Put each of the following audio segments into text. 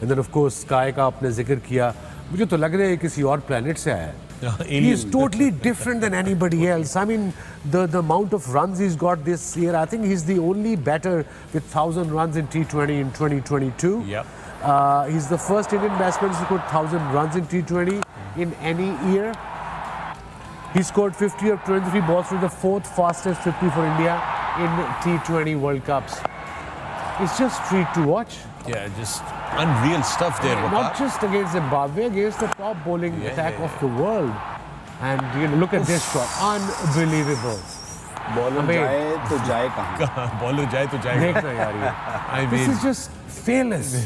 And then of course sky का आपने जिक्र किया, मुझे तो लग रहा है किसी और प्लेनेट से आया है. He is totally different than anybody else. I mean, the amount of runs he's got this year, I think he's the only batter with 1,000 runs in T20 in 2022. Yep. He's the first Indian batsman to score 1,000 runs in T20 in any year. He scored 50 of 23 balls, with the fourth fastest 50 for India in T20 World Cups. It's just treat to watch. Yeah, just unreal stuff there. Not just against Zimbabwe, against the top bowling attack of the world. And you know, look at this shot, unbelievable. Bowler जाए तो जाए कहाँ? Bowler जाए तो जाए. देखना यार ये. This is just fearless.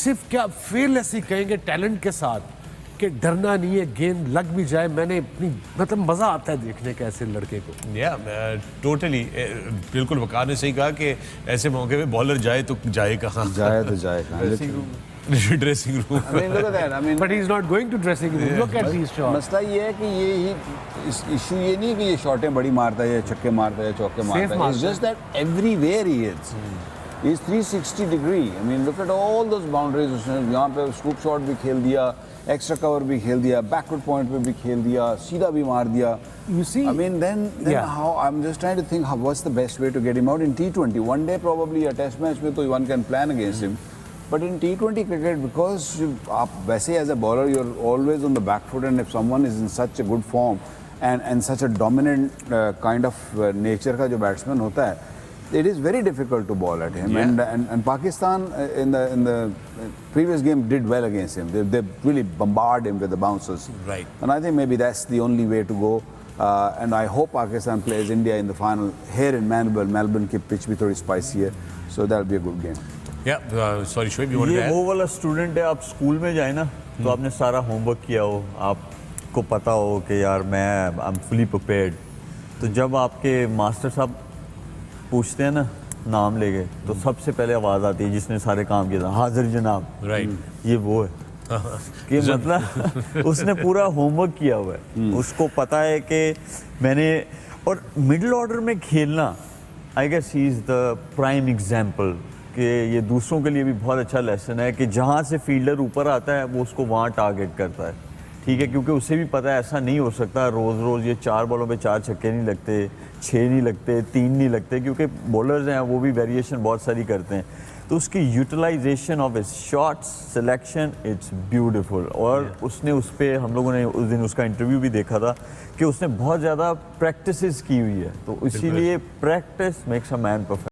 सिर्फ क्या fearless ही कहेंगे टैलेंट के साथ कि डरना नहीं है, गेंद लग भी जाए. मैंने अपनी मतलब मजा आता है देखने का ऐसे लड़के को. टोटली बिल्कुल वकार ने सही कहा कि ऐसे मौके पे बॉलर जाए तो जाए कहाँ. जाए तो जाए कहाँ? Dressing room. I mean, look at that. I mean, But he's not going to dressing room. Look at these shots. मसला ये है कि ये ही इशू ये नहीं कि ये शॉटें बड़ी मारता है, छक्के मारता है, चौके मारता है. It's just that everywhere he is. He's 360 degree. I mean, look at all those boundaries. उसने यहाँ पे scoop shot भी खेल दिया, extra cover भी खेल दिया, backward point पे भी खेल दिया, सीधा भी मार दिया. You see? I mean, then how? I'm just trying to think what's the best way to get him out in T20. One day probably a test match में तो one can plan against him. But in T20 cricket, because आप वैसे as a bowler, you're always on the back foot, and if someone is in such a good form and such a dominant kind of nature का जो batsman होता है, it is very difficult to bowl at him. And Pakistan in the previous game did well against him. They really bombarded him with the bouncers. Right. And I think maybe that's the only way to go. And I hope Pakistan plays India in the final here in Melbourne की pitch भी थोड़ी spicy है, so that'll be a good game. Sorry Shoaib, you wanted to add? ये वो वाला student है, आप school में जाए ना तो आपने सारा होमवर्क किया हो, आपको पता हो कि यार मैं आई एम फुली प्रिपेयर्ड, तो जब आपके मास्टर साहब पूछते हैं ना नाम लेके तो सबसे पहले आवाज़ आती है जिसने सारे काम किया था, हाजिर जनाब. राइट. ये वो है कि मतलब उसने पूरा होमवर्क किया हुआ है, उसको पता है कि मैंने. और मिडिल ऑर्डर में खेलना, I guess he is the prime example कि ये दूसरों के लिए भी बहुत अच्छा लेसन है कि जहाँ से फील्डर ऊपर आता है वो उसको वहाँ टारगेट करता है. ठीक है, क्योंकि उसे भी पता है ऐसा नहीं हो सकता रोज़ रोज़ ये 4 बॉलों पे 4 छक्के नहीं लगते, 6 नहीं लगते, 3 नहीं लगते, क्योंकि बॉलर्स हैं वो भी वेरिएशन बहुत सारी करते हैं. तो उसकी utilization of his shots selection it's beautiful. और उसने उस पर हम लोगों ने उस दिन उसका इंटरव्यू भी देखा था कि उसने बहुत ज़्यादा प्रैक्टिसेस की हुई है, तो इसीलिए practice makes a man perfect.